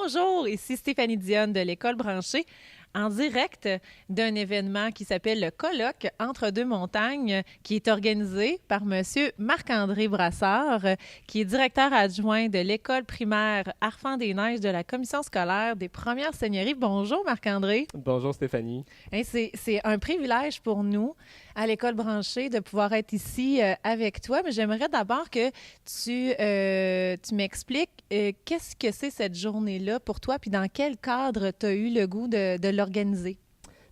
Bonjour, ici Stéphanie Dionne de l'École branchée en direct d'un événement qui s'appelle le Colloque Entre deux montagnes, qui est organisé par Monsieur Marc-André Brassard, qui est directeur adjoint de l'École primaire Arfand-des-Neiges de la Commission scolaire des Premières Seigneuries. Bonjour Marc-André. Bonjour Stéphanie. Hey, c'est un privilège pour nous à l'École branchée de pouvoir être ici avec toi, mais j'aimerais d'abord que tu m'expliques qu'est-ce que c'est cette journée-là pour toi, puis dans quel cadre tu as eu le goût de l'organiser.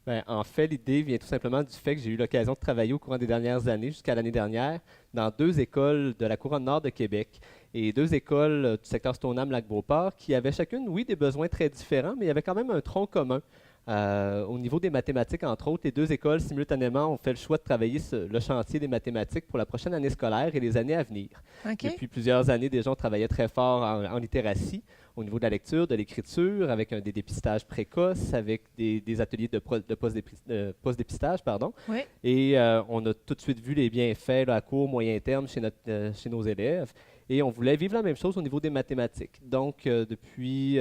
Ben, en fait, l'idée vient tout simplement du fait que j'ai eu l'occasion de travailler au courant des dernières années, jusqu'à l'année dernière, dans deux écoles de la couronne nord de Québec et deux écoles du secteur Stoneham-Lac-Beauport qui avaient chacune, oui, des besoins très différents, mais il y avait quand même un tronc commun. Au niveau des mathématiques, entre autres, les deux écoles, simultanément, ont fait le choix de travailler sur le chantier des mathématiques pour la prochaine année scolaire et les années à venir. OK? Depuis plusieurs années, déjà, on travaillait très fort en littératie, au niveau de la lecture, de l'écriture, avec des dépistages précoces, avec des ateliers de post-dépistage, pardon. Oui. Et on a tout de suite vu les bienfaits là, à court, moyen terme chez nos élèves. Et on voulait vivre la même chose au niveau des mathématiques. Donc, depuis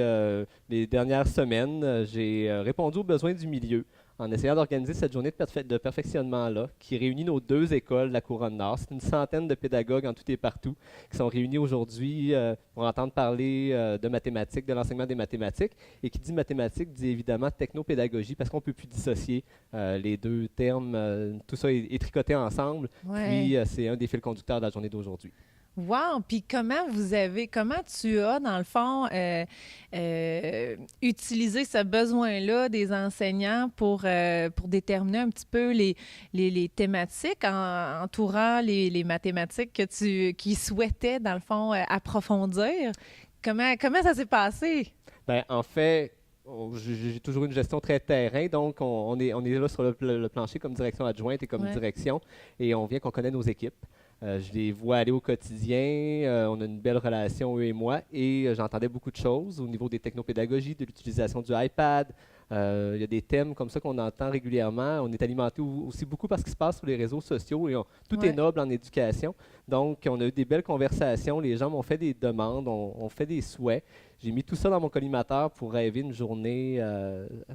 les dernières semaines, j'ai répondu aux besoins du milieu en essayant d'organiser cette journée de perfectionnement-là qui réunit nos deux écoles de la Couronne Nord. C'est une centaine de pédagogues en tout et partout qui sont réunis aujourd'hui pour entendre parler de mathématiques, de l'enseignement des mathématiques. Et qui dit mathématiques dit évidemment technopédagogie parce qu'on ne peut plus dissocier les deux termes. Tout ça est tricoté ensemble. Ouais. Puis, c'est un des fils conducteurs de la journée d'aujourd'hui. Wow! Puis comment tu as, dans le fond, utilisé ce besoin-là des enseignants pour déterminer un petit peu les thématiques entourant les mathématiques qu'ils souhaitaient, dans le fond, approfondir? Comment ça s'est passé? Ben, en fait, j'ai toujours une gestion très terrain, donc on est là sur le plancher comme direction adjointe et comme Ouais. direction, et on vient qu'on connaît nos équipes. Je les vois aller au quotidien, on a une belle relation, eux et moi, et j'entendais beaucoup de choses au niveau des technopédagogies, de l'utilisation du iPad. Il y a des thèmes comme ça qu'on entend régulièrement. On est alimenté aussi beaucoup par ce qui se passe sur les réseaux sociaux et tout est Ouais. noble en éducation. Donc, on a eu des belles conversations. Les gens m'ont fait des demandes, ont fait des souhaits. J'ai mis tout ça dans mon collimateur pour rêver une journée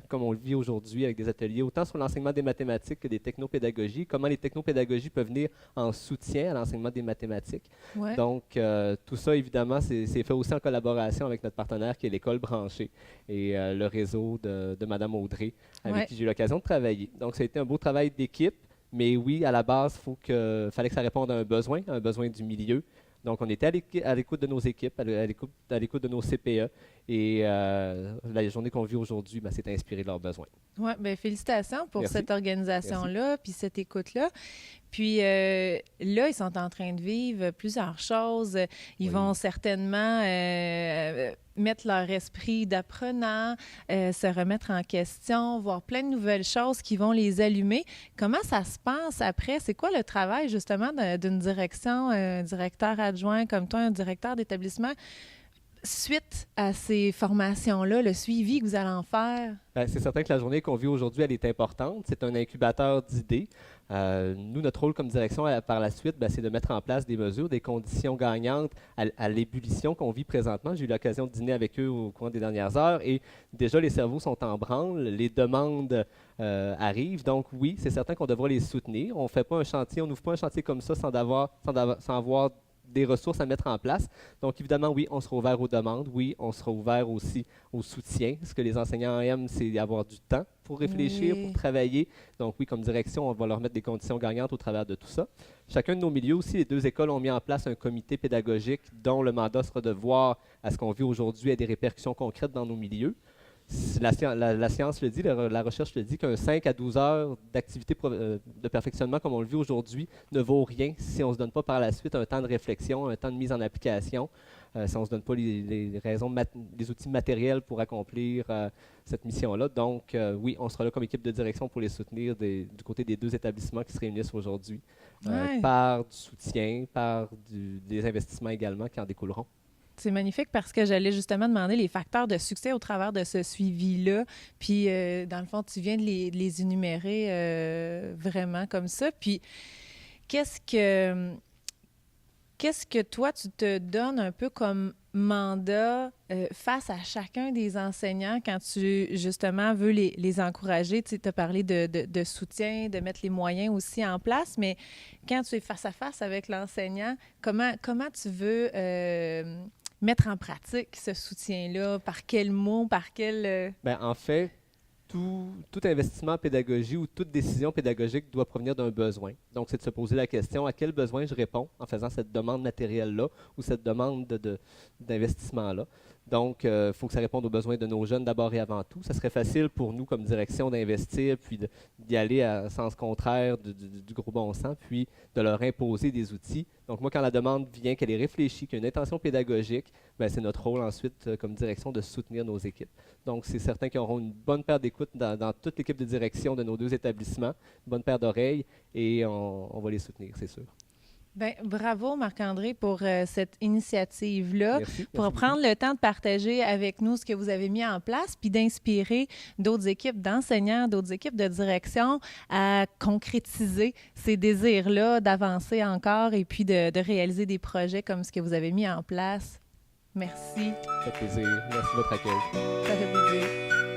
comme on le vit aujourd'hui avec des ateliers autant sur l'enseignement des mathématiques que des technopédagogies, comment les technopédagogies peuvent venir en soutien à l'enseignement des mathématiques. Ouais. Donc, tout ça, évidemment, c'est fait aussi en collaboration avec notre partenaire qui est l'École branchée et le réseau de Mme Audrey, avec Ouais. qui j'ai eu l'occasion de travailler. Donc, ça a été un beau travail d'équipe, mais oui, à la base, fallait que ça réponde à un besoin du milieu. Donc, on était à l'écoute de nos équipes, à l'écoute de nos CPE, et la journée qu'on vit aujourd'hui, ben, c'est inspiré de leurs besoins. Oui, bien, félicitations pour Merci. cette organisation-là, puis cette écoute-là. Puis là, ils sont en train de vivre plusieurs choses. Ils Oui. vont certainement mettre leur esprit d'apprenant, se remettre en question, voir plein de nouvelles choses qui vont les allumer. Comment ça se passe après? C'est quoi le travail, justement, d'une direction, un directeur adjoint comme toi, un directeur d'établissement, suite à ces formations-là, le suivi que vous allez en faire? Ben, c'est certain que la journée qu'on vit aujourd'hui, elle est importante. C'est un incubateur d'idées. Nous, notre rôle comme direction par la suite, ben, c'est de mettre en place des mesures, des conditions gagnantes à l'ébullition qu'on vit présentement. J'ai eu l'occasion de dîner avec eux au cours des dernières heures et déjà les cerveaux sont en branle, les demandes arrivent. Donc oui, c'est certain qu'on devra les soutenir. On fait pas un chantier, on n'ouvre pas un chantier comme ça sans avoir des ressources à mettre en place. Donc, évidemment, oui, on sera ouvert aux demandes. Oui, on sera ouvert aussi au soutien. Ce que les enseignants aiment, c'est avoir du temps pour réfléchir, Oui. pour travailler. Donc, oui, comme direction, on va leur mettre des conditions gagnantes au travers de tout ça. Chacun de nos milieux aussi, les deux écoles ont mis en place un comité pédagogique dont le mandat sera de voir à ce qu'on vit aujourd'hui a des répercussions concrètes dans nos milieux. La science le dit, la recherche le dit, qu'un 5 à 12 heures d'activité de perfectionnement comme on le vit aujourd'hui ne vaut rien si on ne se donne pas par la suite un temps de réflexion, un temps de mise en application, si on ne se donne pas les outils matériels pour accomplir cette mission-là. Donc, oui, on sera là comme équipe de direction pour les soutenir du côté des deux établissements qui se réunissent aujourd'hui, Ouais. par du soutien, par des investissements également qui en découleront. C'est magnifique parce que j'allais justement demander les facteurs de succès au travers de ce suivi-là. Puis, dans le fond, tu viens de les énumérer vraiment comme ça. Puis, qu'est-ce que Qu'est-ce que toi, tu te donnes un peu comme mandat face à chacun des enseignants quand tu, justement, veux les encourager? Tu as parlé de soutien, de mettre les moyens aussi en place, mais quand tu es face à face avec l'enseignant, comment tu veux mettre en pratique ce soutien-là? Par quels mots? Par quel... Ben, en fait, tout investissement en pédagogie ou toute décision pédagogique doit provenir d'un besoin. Donc, c'est de se poser la question à quel besoin je réponds en faisant cette demande matérielle-là ou cette demande d'investissement-là. Donc, il faut que ça réponde aux besoins de nos jeunes d'abord et avant tout. Ça serait facile pour nous comme direction d'investir puis d'y aller à sens contraire du gros bon sens, puis de leur imposer des outils. Donc, moi, quand la demande vient, qu'elle est réfléchie, qu'il y a une intention pédagogique, ben, c'est notre rôle ensuite comme direction de soutenir nos équipes. Donc, c'est certain qu'ils auront une bonne paire d'écoute dans toute l'équipe de direction de nos 2 établissements, une bonne paire d'oreilles, et on va les soutenir, c'est sûr. Bien, bravo Marc-André pour cette initiative-là, Merci pour prendre le temps de partager avec nous ce que vous avez mis en place, puis d'inspirer d'autres équipes d'enseignants, d'autres équipes de direction à concrétiser ces désirs-là, d'avancer encore et puis de réaliser des projets comme ce que vous avez mis en place. Merci. Ça fait plaisir. Merci de votre accueil. Ça fait plaisir.